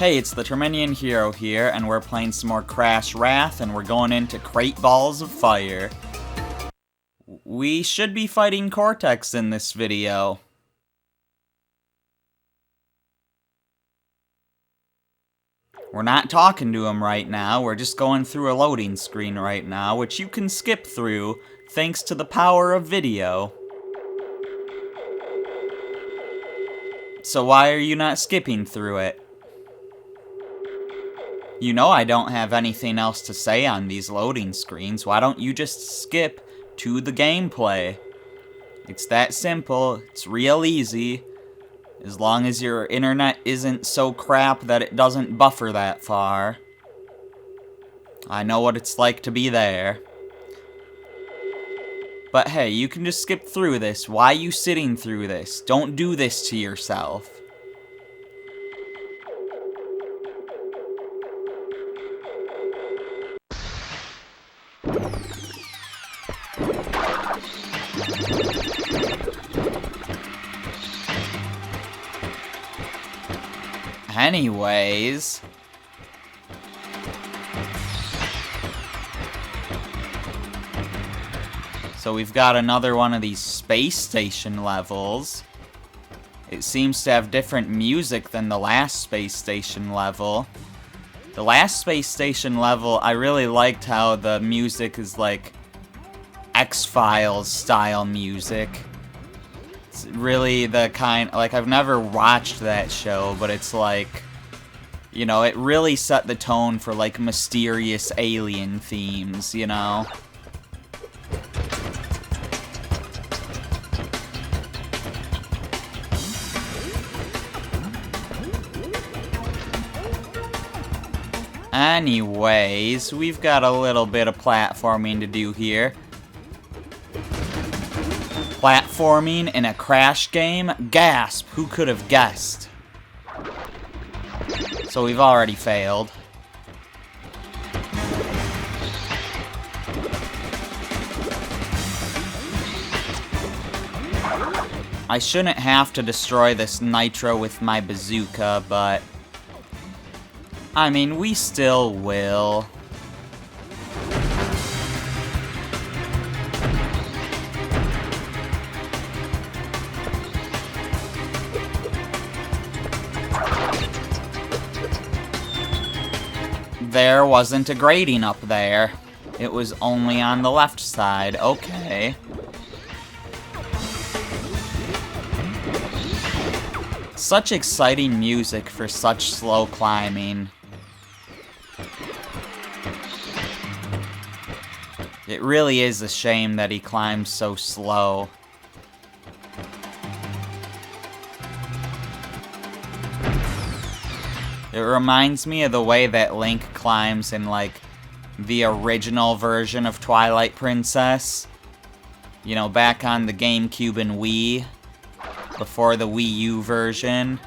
Hey, it's the Terminian Hero here, and we're playing some more Crash Wrath, and we're going into Crate Balls of Fire. We should be fighting Cortex in this video. We're not talking to him right now, we're just going through a loading screen right now, which you can skip through, thanks to the power of video. So why are you not skipping through it? You know I don't have anything else to say on these loading screens. Why don't you just skip to the gameplay? It's that simple. It's real easy. As long as your internet isn't so crap that it doesn't buffer that far. I know what it's like to be there. But hey, you can just skip through this. Why are you sitting through this? Don't do this to yourself. Anyways, so we've got another one of these space station levels. It seems to have different music than the last space station level. The last space station level, I really liked how the music is like X-Files style music. It's really the kind, like, I've never watched that show, but it's like, you know, it really set the tone for like mysterious alien themes, you know? Anyways, we've got a little bit of platforming to do here. Platforming in a Crash game? Gasp! Who could have guessed? So we've already failed. I shouldn't have to destroy this nitro with my bazooka, but I mean, we still will. There wasn't a grating up there. It was only on the left side. Okay. Such exciting music for such slow climbing. It really is a shame that he climbs so slow. It reminds me of the way that Link climbs in, like, the original version of Twilight Princess. You know, back on the GameCube and Wii, before the Wii U version.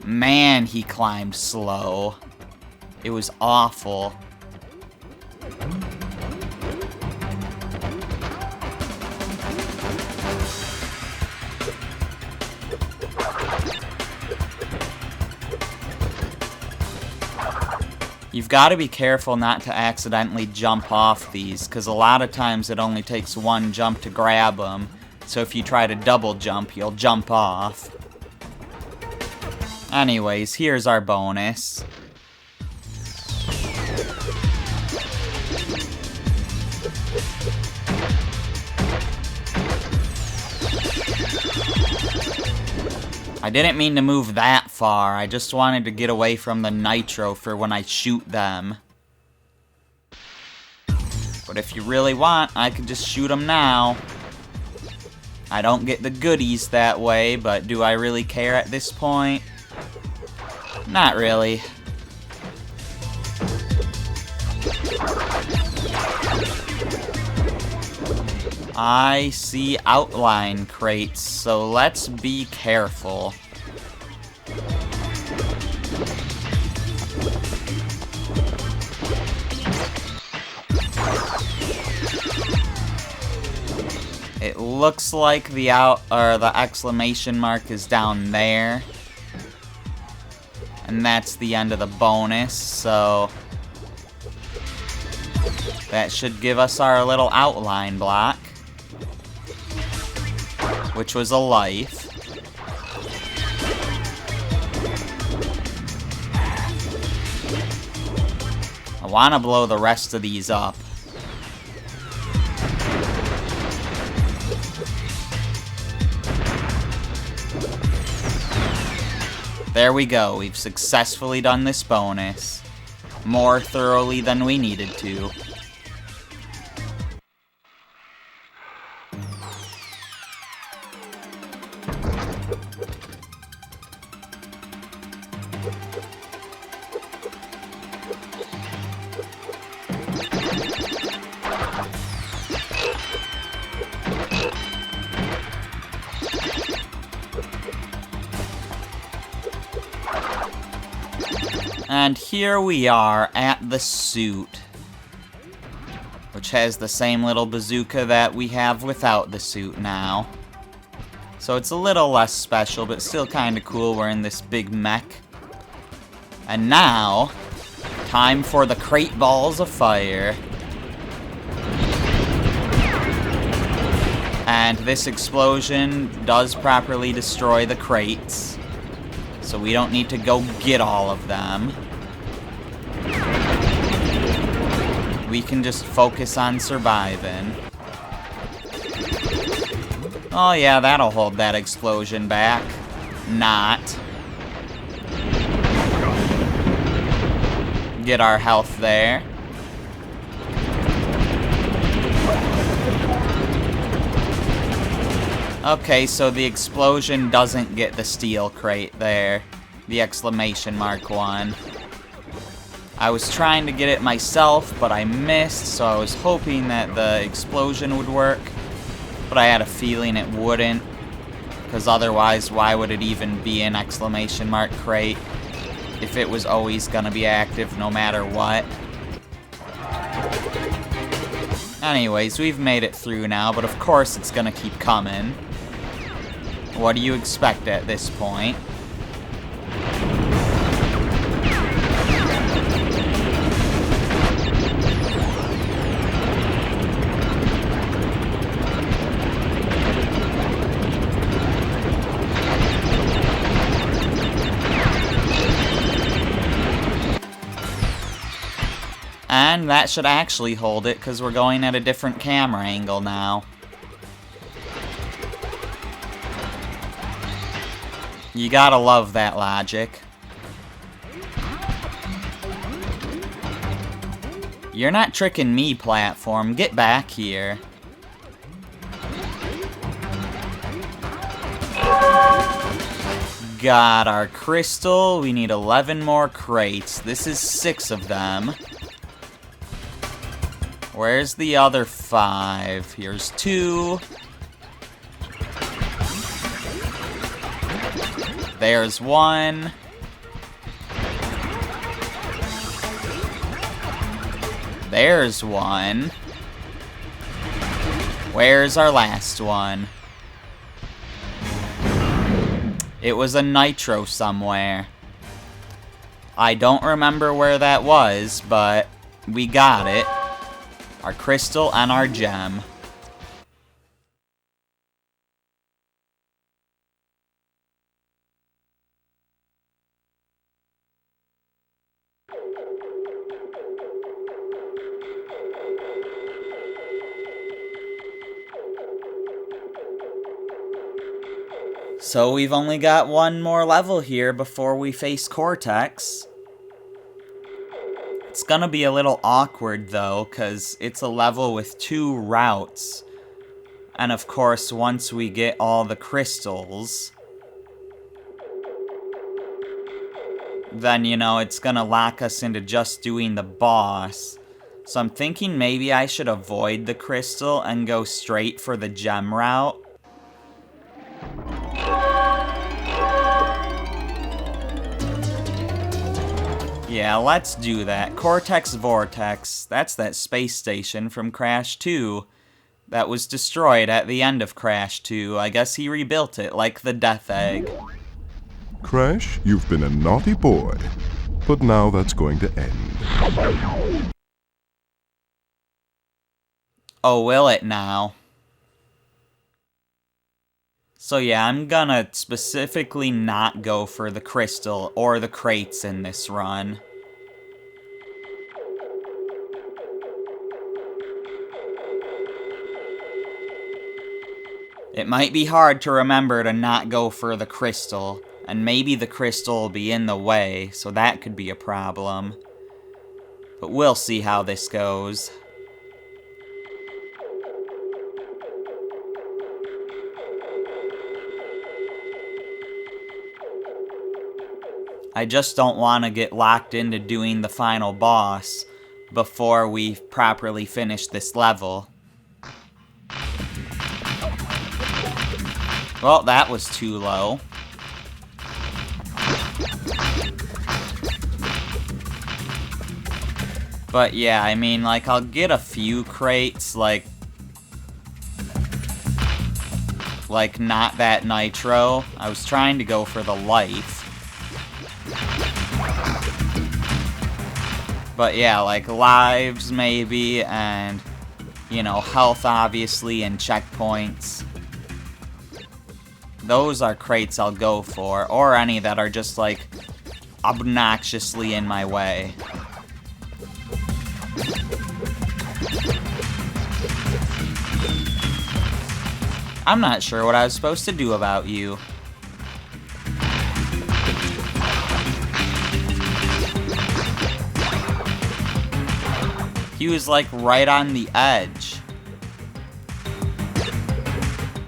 Man, he climbed slow. It was awful. You've got to be careful not to accidentally jump off these, because a lot of times it only takes one jump to grab them. So if you try to double jump, you'll jump off. Anyways, here's our bonus. I didn't mean to move that far, I just wanted to get away from the nitro for when I shoot them. But if you really want, I can just shoot them now. I don't get the goodies that way, but do I really care at this point? Not really. I see outline crates, so let's be careful. It looks like the exclamation mark is down there. And that's the end of the bonus, so that should give us our little outline block, which was a life. I want to blow the rest of these up. There we go, we've successfully done this bonus. More thoroughly than we needed to. And here we are at the suit, which has the same little bazooka that we have without the suit now. So it's a little less special, but still kind of cool. We're in this big mech. And now, time for the crate balls of fire. And this explosion does properly destroy the crates, so we don't need to go get all of them. We can just focus on surviving. Oh yeah, that'll hold that explosion back. Not. Get our health there. Okay, so the explosion doesn't get the steel crate there. The exclamation mark one. I was trying to get it myself, but I missed, so I was hoping that the explosion would work. But I had a feeling it wouldn't, because otherwise why would it even be an exclamation mark crate if it was always gonna be active no matter what? Anyways, we've made it through now, but of course it's gonna keep coming. What do you expect at this point? And that should actually hold it, because we're going at a different camera angle now. You gotta love that logic. You're not tricking me, platform. Get back here. Got our crystal. We need 11 more crates. This is 6 of them. Where's the other 5? Here's 2. There's 1. There's 1. Where's our last one? It was a nitro somewhere. I don't remember where that was, but we got it. Our crystal and our gem. So we've only got one more level here before we face Cortex. It's gonna be a little awkward though, because it's a level with 2 routes. And of course, once we get all the crystals, then, you know, it's gonna lock us into just doing the boss. So I'm thinking maybe I should avoid the crystal and go straight for the gem route. Yeah, let's do that. Cortex Vortex. That's that space station from Crash 2 that was destroyed at the end of Crash 2. I guess he rebuilt it like the Death Egg. Crash, you've been a naughty boy. But now that's going to end. Oh, will it now? So yeah, I'm gonna specifically not go for the crystal or the crates in this run. It might be hard to remember to not go for the crystal, and maybe the crystal will be in the way, so that could be a problem. But we'll see how this goes. I just don't want to get locked into doing the final boss before we properly finish this level. Well, that was too low. But yeah, I mean, like, I'll get a few crates, like not that nitro. I was trying to go for the life. But yeah, like lives maybe, and, you know, health obviously, and checkpoints. Those are crates I'll go for, or any that are just, like, obnoxiously in my way. I'm not sure what I was supposed to do about you. He was, like, right on the edge.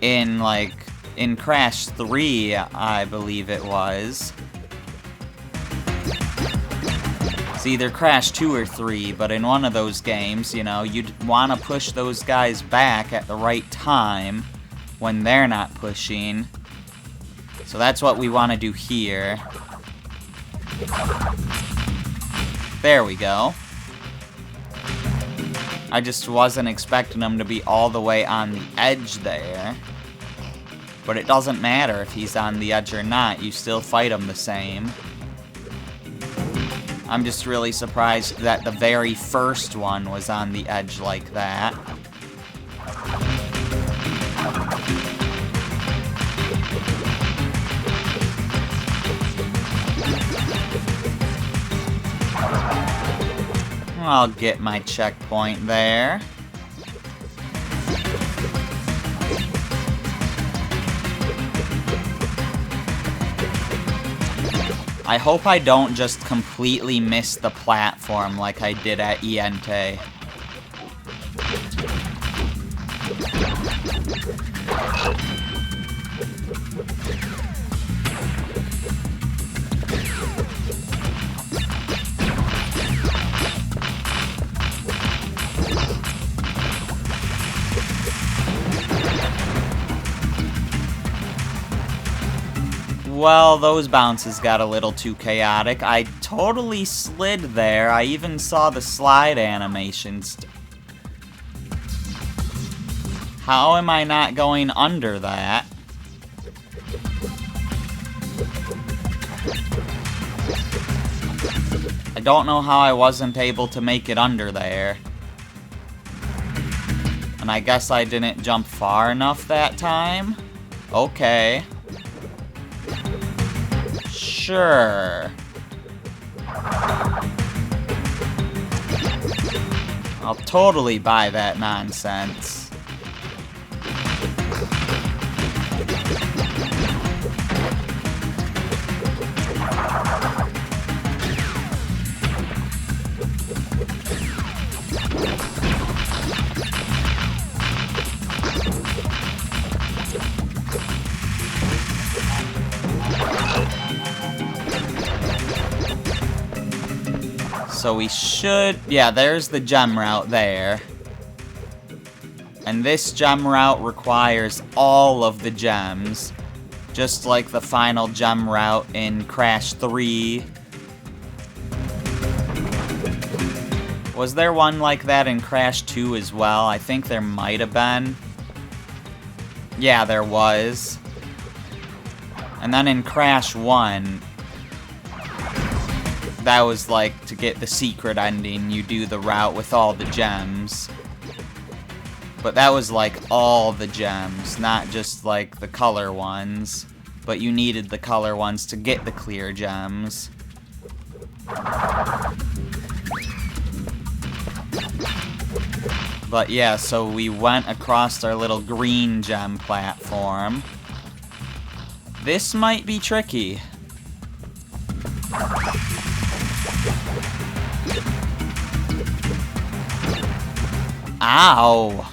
In Crash 3, I believe it was. It's either Crash 2 or 3, but in one of those games, you know, you'd want to push those guys back at the right time when they're not pushing. So that's what we want to do here. There we go. I just wasn't expecting him to be all the way on the edge there. But it doesn't matter if he's on the edge or not, you still fight him the same. I'm just really surprised that the very first one was on the edge like that. I'll get my checkpoint there. I hope I don't just completely miss the platform like I did at Iente. Well, those bounces got a little too chaotic. I totally slid there. I even saw the slide animations. How am I not going under that? I don't know how I wasn't able to make it under there. And I guess I didn't jump far enough that time? Okay. Sure. I'll totally buy that nonsense. So we should... yeah, there's the gem route there. And this gem route requires all of the gems. Just like the final gem route in Crash 3. Was there one like that in Crash 2 as well? I think there might have been. Yeah, there was. And then in Crash 1, that was like, to get the secret ending, you do the route with all the gems. But that was like all the gems, not just like the color ones. But you needed the color ones to get the clear gems. But yeah, so we went across our little green gem platform. This might be tricky. Ow!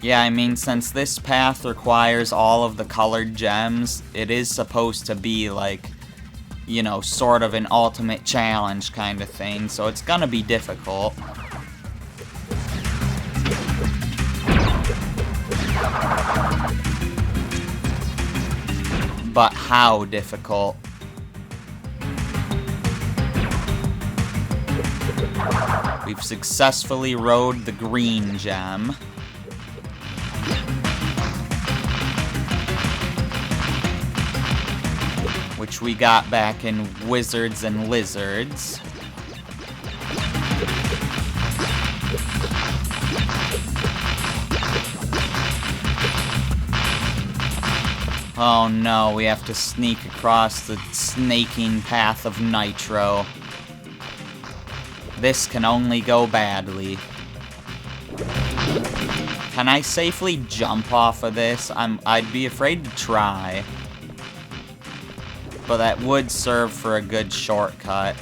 Yeah, I mean, since this path requires all of the colored gems, it is supposed to be like, you know, sort of an ultimate challenge kind of thing, so it's gonna be difficult. But how difficult? We've successfully rode the green gem. Which we got back in Wizards and Lizards. Oh no, we have to sneak across the snaking path of Nitro. This can only go badly. Can I safely jump off of this? I'd be afraid to try. But that would serve for a good shortcut.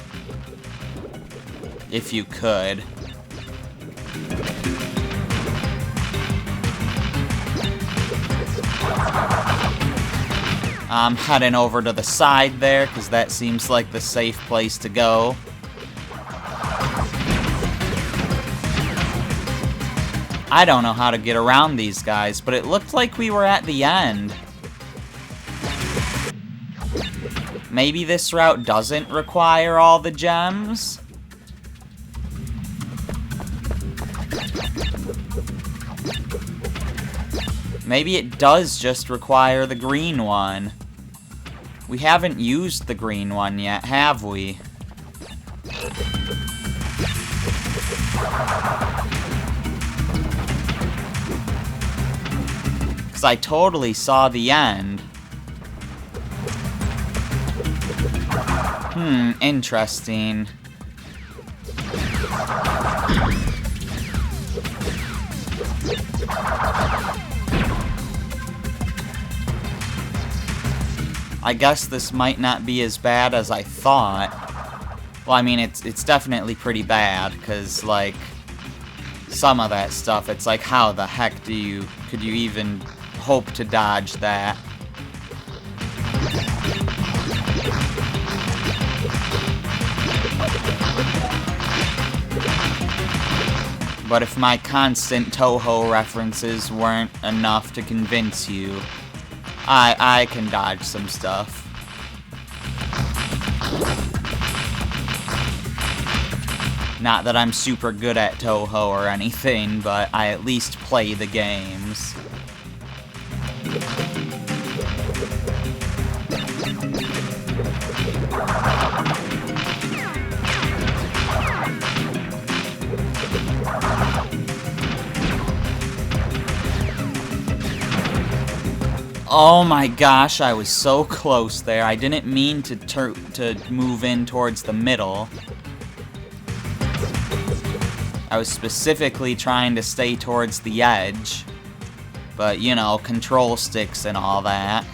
If you could. I'm heading over to the side there, because that seems like the safe place to go. I don't know how to get around these guys, but it looked like we were at the end. Maybe this route doesn't require all the gems? Maybe it does just require the green one. We haven't used the green one yet, have we? Because I totally saw the end. Interesting. I guess this might not be as bad as I thought. Well, I mean, it's definitely pretty bad, because, like, some of that stuff, it's like, how the heck could you even hope to dodge that? But if my constant Toho references weren't enough to convince you, I can dodge some stuff. Not that I'm super good at Toho or anything, but I at least play the games. Oh my gosh, I was so close there. I didn't mean to move in towards the middle. I was specifically trying to stay towards the edge. But, you know, control sticks and all that.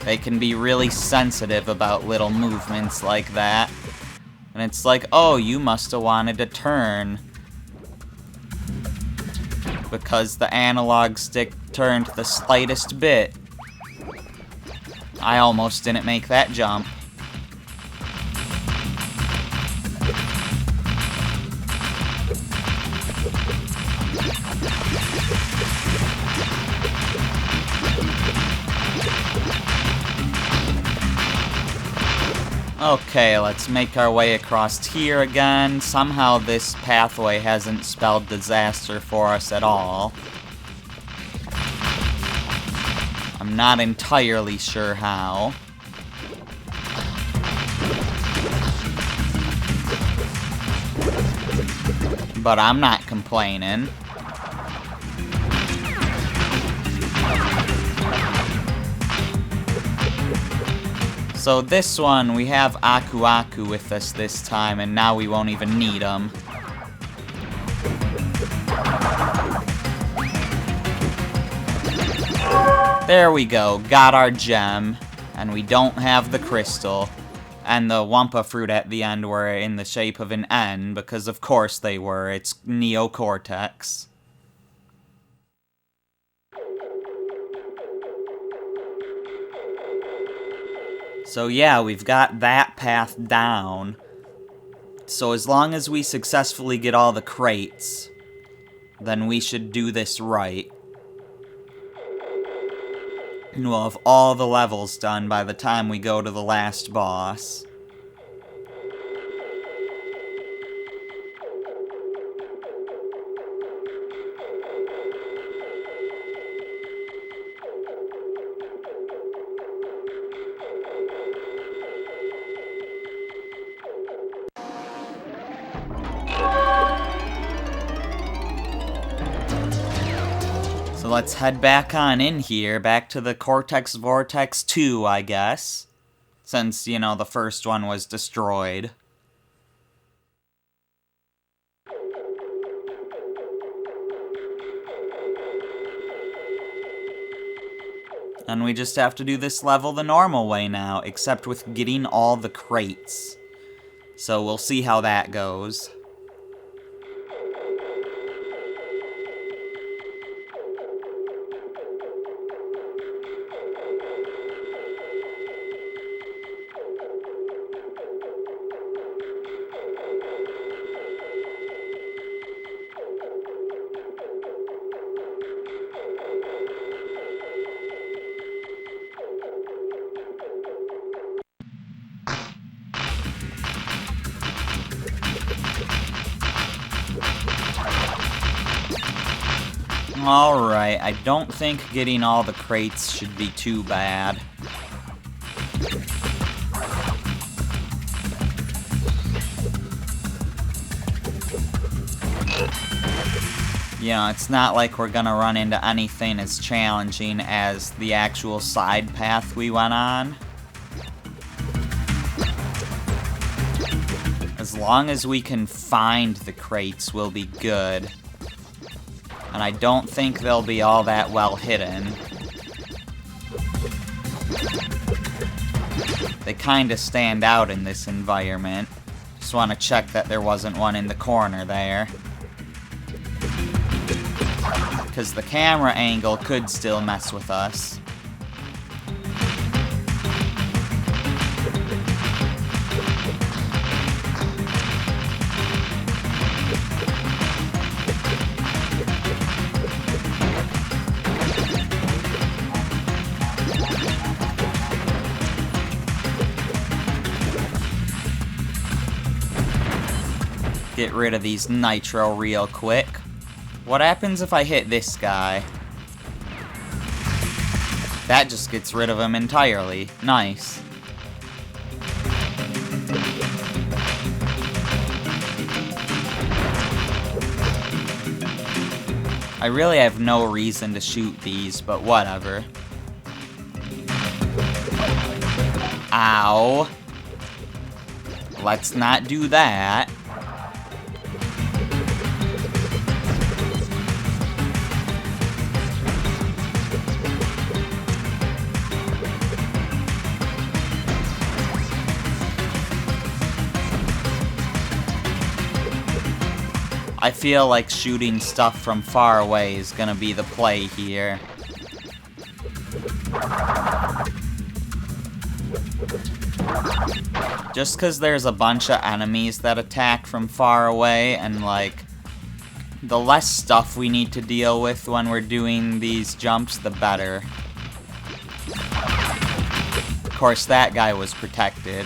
They can be really sensitive about little movements like that. And it's like, oh, you must have wanted to turn. Because the analog stick turned the slightest bit. I almost didn't make that jump. Okay, let's make our way across here again. Somehow this pathway hasn't spelled disaster for us at all. I'm not entirely sure how. But I'm not complaining. So this one, we have Aku Aku with us this time, and now we won't even need him. There we go, got our gem, and we don't have the crystal. And the Wumpa fruit at the end were in the shape of an N, because of course they were, it's Neo Cortex. So yeah, we've got that path down. So as long as we successfully get all the crates, then we should do this right. And we'll have all the levels done by the time we go to the last boss. So let's head back on in here, back to the Cortex Vortex 2, I guess. Since, you know, the first one was destroyed. And we just have to do this level the normal way now, except with getting all the crates. So we'll see how that goes. Alright, I don't think getting all the crates should be too bad. You know, it's not like we're gonna run into anything as challenging as the actual side path we went on. As long as we can find the crates, we'll be good. And I don't think they'll be all that well hidden. They kinda stand out in this environment. Just wanna check that there wasn't one in the corner there. Because the camera angle could still mess with us. Get rid of these nitro real quick. What happens if I hit this guy? That just gets rid of him entirely. Nice. I really have no reason to shoot these, but whatever. Ow. Let's not do that. I feel like shooting stuff from far away is gonna be the play here. Just because there's a bunch of enemies that attack from far away, and like, the less stuff we need to deal with when we're doing these jumps, the better. Of course, that guy was protected.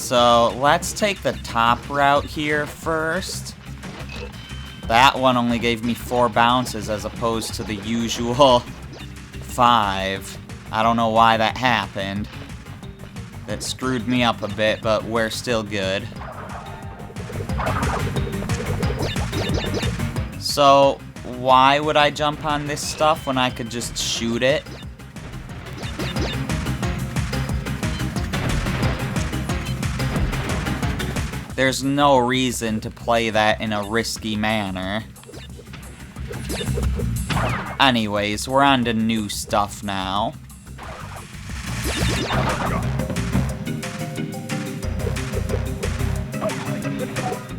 So let's take the top route here first. That one only gave me 4 bounces as opposed to the usual 5. I don't know why that happened. That screwed me up a bit, but we're still good. So, why would I jump on this stuff when I could just shoot it? There's no reason to play that in a risky manner. Anyways, we're on to new stuff now.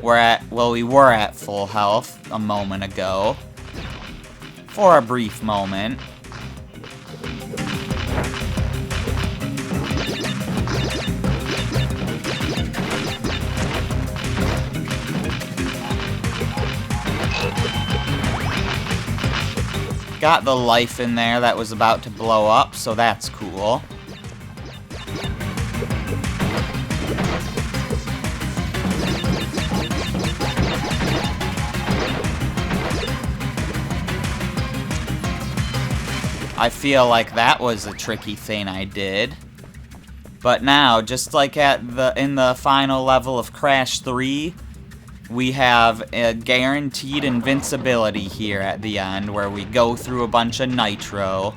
We were at full health a moment ago. For a brief moment. Got the life in there that was about to blow up, so that's cool. I feel like that was a tricky thing I did. But now, just like in the final level of Crash 3, we have a guaranteed invincibility here at the end, where we go through a bunch of nitro.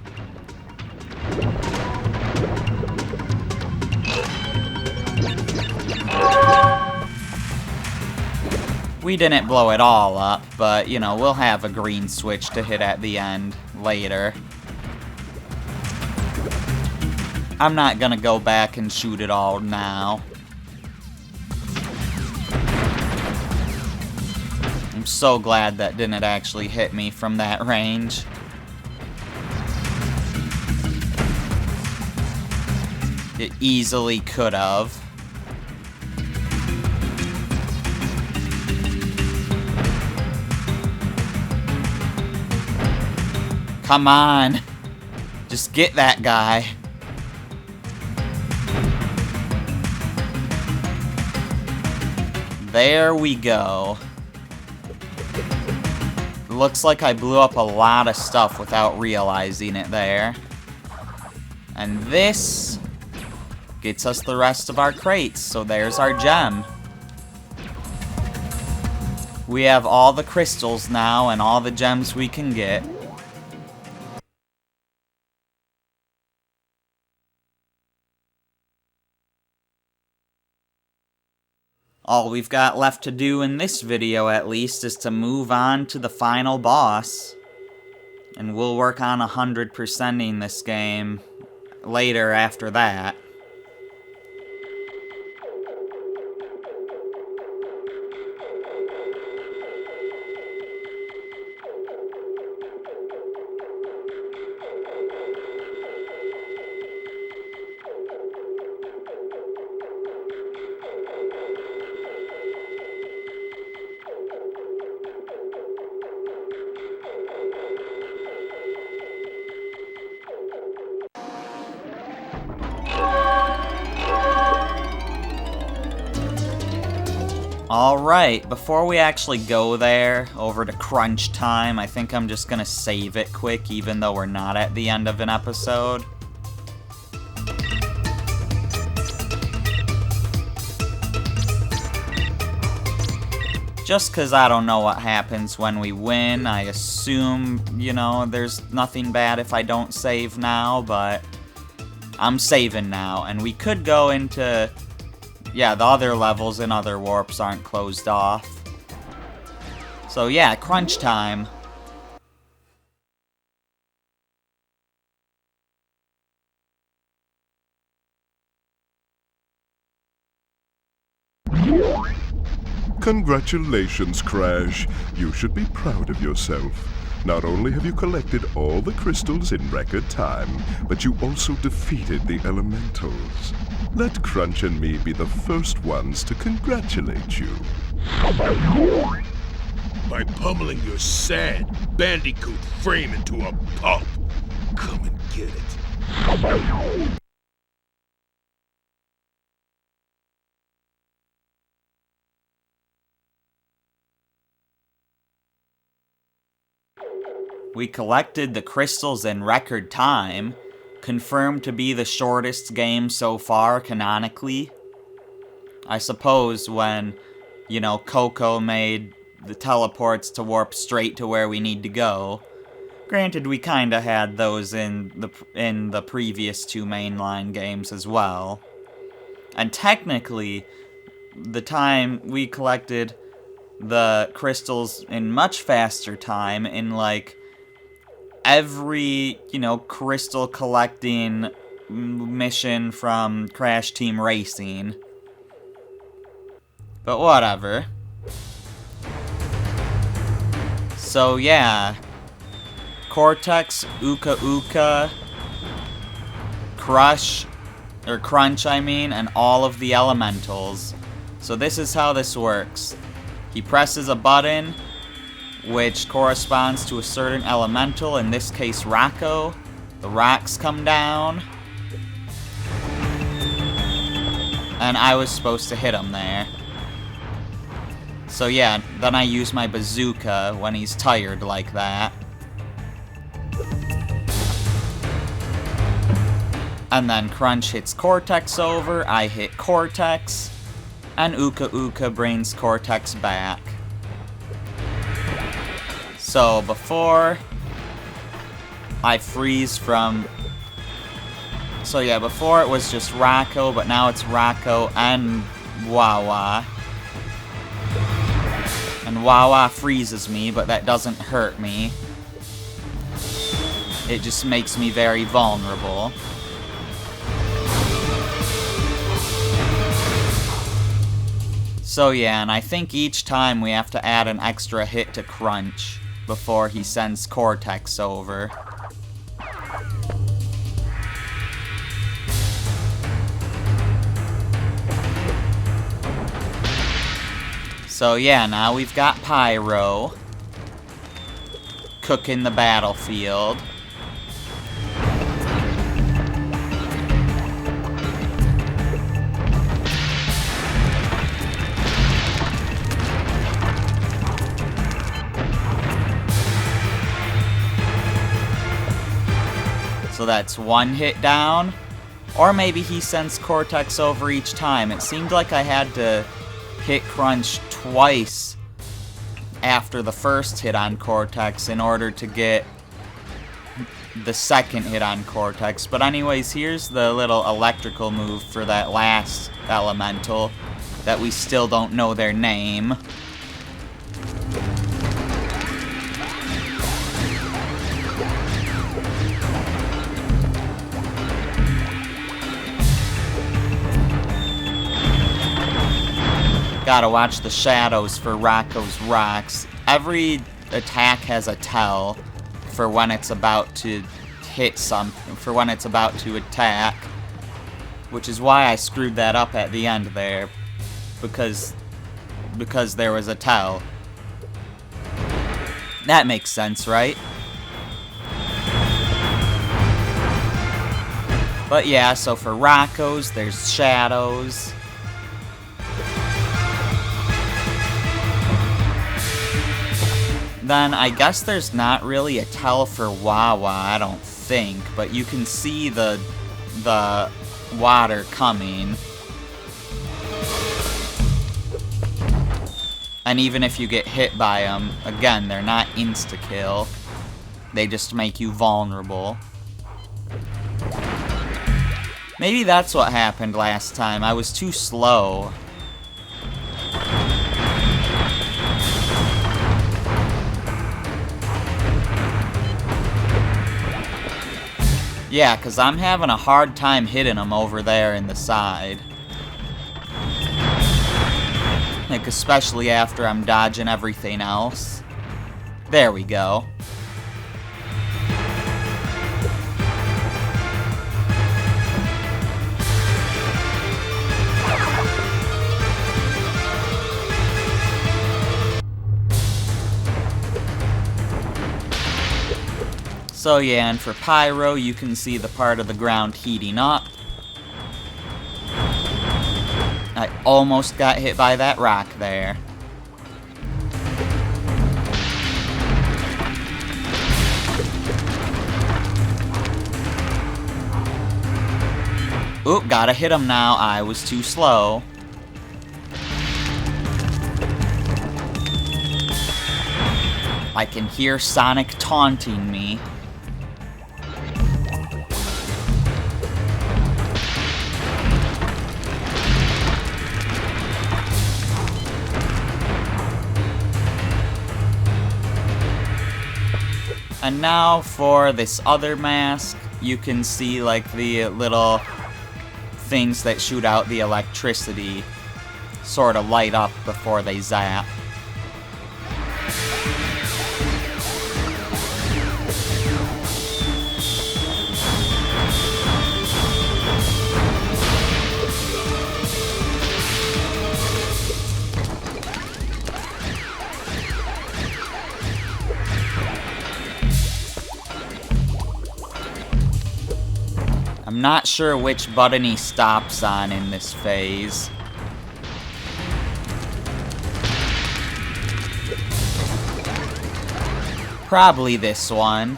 We didn't blow it all up, but, you know, we'll have a green switch to hit at the end later. I'm not gonna go back and shoot it all now. I'm so glad that didn't actually hit me from that range. It easily could have. Come on. Just get that guy. There we go. Looks like I blew up a lot of stuff without realizing it there. And this gets us the rest of our crates, so there's our gem. We have all the crystals now and all the gems we can get. All we've got left to do in this video, at least, is to move on to the final boss. And we'll work on 100%ing this game later after that. Alright, before we actually go there, over to crunch time, I think I'm just gonna save it quick, even though we're not at the end of an episode. Just because I don't know what happens when we win, I assume, you know, there's nothing bad if I don't save now, but I'm saving now, and we could go into... Yeah, the other levels and other warps aren't closed off. So yeah, crunch time. Congratulations, Crash. You should be proud of yourself. Not only have you collected all the crystals in record time, but you also defeated the elementals. Let Crunch and me be the first ones to congratulate you. By pummeling your sad Bandicoot frame into a pulp. Come and get it. We collected the crystals in record time, confirmed to be the shortest game so far canonically. I suppose when, Coco made the teleports to warp straight to where we need to go. Granted, we kinda had those in the previous 2 mainline games as well. And technically, the time we collected the crystals in much faster time in, every, crystal collecting mission from Crash Team Racing. But whatever. So yeah, Cortex, Uka Uka, Crunch, and all of the elementals. So this is how this works. He presses a button, which corresponds to a certain elemental, in this case Rocco. The rocks come down, and I was supposed to hit him there. So yeah, then I use my bazooka when he's tired like that. And then Crunch hits Cortex over, I hit Cortex, and Uka Uka brings Cortex back. So before I freeze from... So yeah, before it was just Rocco, but now it's Rocco and Wawa. And Wawa freezes me, but that doesn't hurt me. It just makes me very vulnerable. So yeah, and I think each time we have to add an extra hit to Crunch before he sends Cortex over. So yeah, now we've got Pyro cooking the battlefield. So that's 1 hit down. Or maybe he sends Cortex over each time. It seemed like I had to hit Crunch twice after the first hit on Cortex in order to get the second hit on Cortex. But anyways, here's the little electrical move for that last elemental that we still don't know their name. Gotta watch the shadows for Rocco's rocks. Every attack has a tell for when it's about to hit something, for when it's about to attack. Which is why I screwed that up at the end there. Because there was a tell. That makes sense, right? But yeah, so for Rocco's, there's shadows. Then I guess there's not really a tell for Wawa, I don't think, but you can see the water coming. And even if you get hit by them, again, they're not insta-kill. They just make you vulnerable. Maybe that's what happened last time. I was too slow. Yeah, because I'm having a hard time hitting them over there in the side. Like, especially after I'm dodging everything else. There we go. So yeah, and for Pyro, you can see the part of the ground heating up. I almost got hit by that rock there. Oop, gotta hit him now. I was too slow. I can hear Sonic taunting me. And now for this other mask, you can see like the little things that shoot out the electricity sort of light up before they zap. I'm not sure which button he stops on in this phase. Probably this one.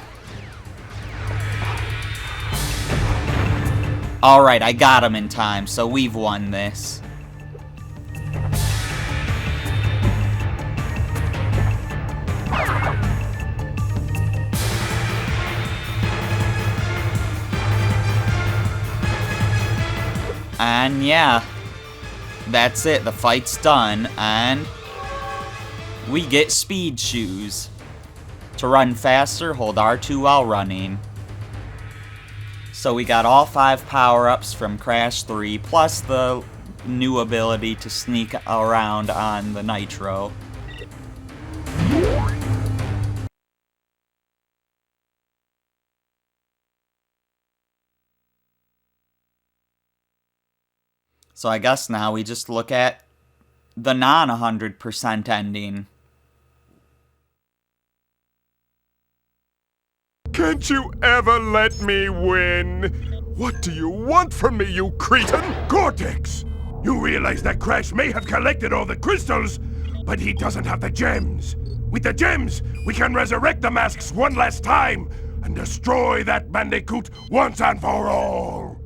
Alright, I got him in time, so we've won this. And yeah, that's it. The fight's done, and we get speed shoes. To run faster, hold R2 while running. So we got all 5 power-ups from Crash 3, plus the new ability to sneak around on the Nitro. So I guess now we just look at the non-100% ending. Can't you ever let me win? What do you want from me, you cretin? Cortex! You realize that Crash may have collected all the crystals, but he doesn't have the gems. With the gems, we can resurrect the masks one last time and destroy that Bandicoot once and for all.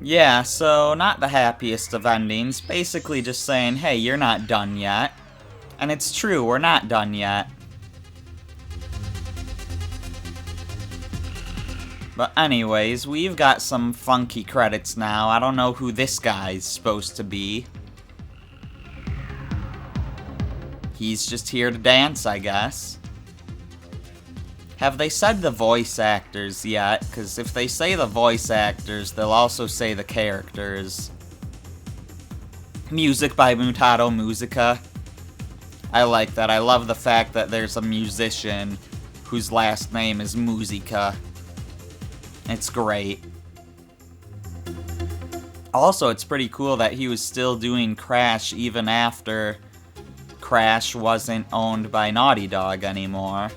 Yeah, so not the happiest of endings. Basically just saying, hey, you're not done yet. And it's true, we're not done yet. But anyways, we've got some funky credits now. I don't know who this guy's supposed to be. He's just here to dance, I guess. Have they said the voice actors yet? Because if they say the voice actors, they'll also say the characters. Music by Mutato Musica. I like that. I love the fact that there's a musician whose last name is Musica. It's great. Also, it's pretty cool that he was still doing Crash even after Crash wasn't owned by Naughty Dog anymore.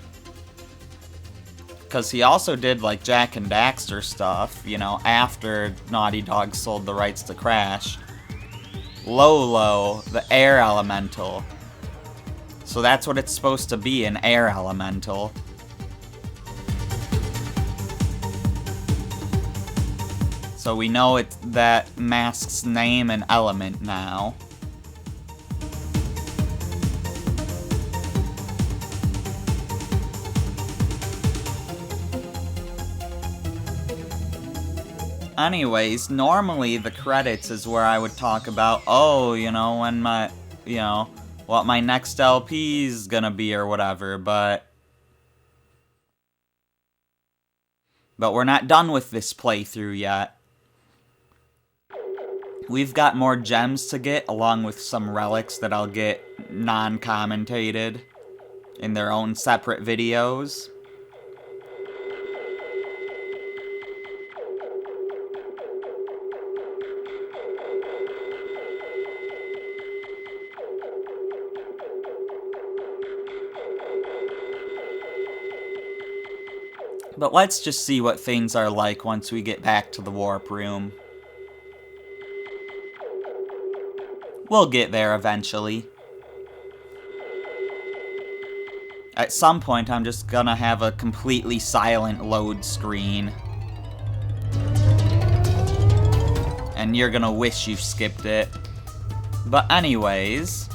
Because he also did, like, Jak and Daxter stuff, you know, after Naughty Dog sold the rights to Crash. Lolo, the air elemental. So that's what it's supposed to be, an air elemental. So we know it's that mask's name and element now. Anyways, normally the credits is where I would talk about, oh, you know, when my, you know, what my next LP is gonna be or whatever, but we're not done with this playthrough yet. We've got more gems to get, along with some relics that I'll get non-commentated in their own separate videos. But let's just see what things are like once we get back to the warp room. We'll get there eventually. At some point, I'm just gonna have a completely silent load screen. And you're gonna wish you skipped it. But anyways,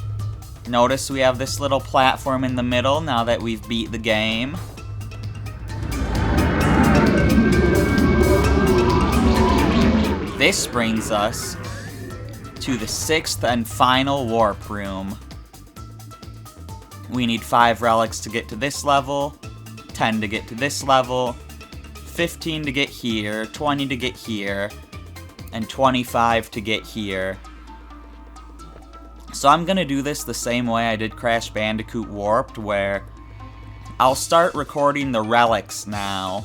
notice we have this little platform in the middle now that we've beat the game. This brings us to the 6th and final warp room. We need 5 relics to get to this level, 10 to get to this level, 15 to get here, 20 to get here, and 25 to get here. So I'm gonna do this the same way I did Crash Bandicoot Warped, where I'll start recording the relics now,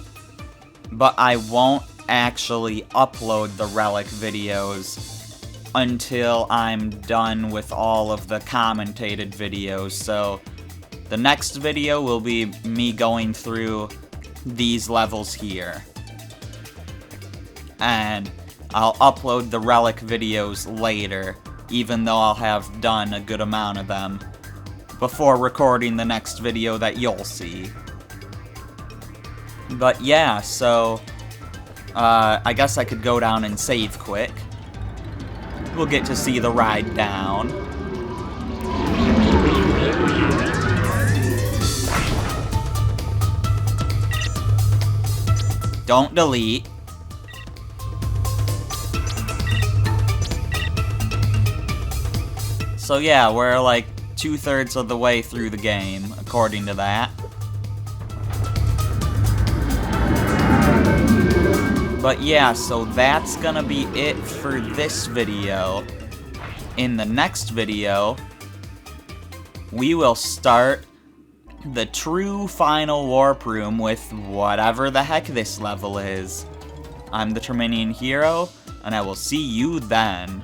but I won't actually upload the relic videos until I'm done with all of the commentated videos. So the next video will be me going through these levels here. And I'll upload the relic videos later, even though I'll have done a good amount of them before recording the next video that you'll see. But yeah, so I guess I could go down and save quick. We'll get to see the ride down. Don't delete. So yeah, we're like 2/3 of the way through the game, according to that. But yeah, so that's gonna be it for this video. In the next video, we will start the true final warp room with whatever the heck this level is. I'm the Terminian Hero, and I will see you then.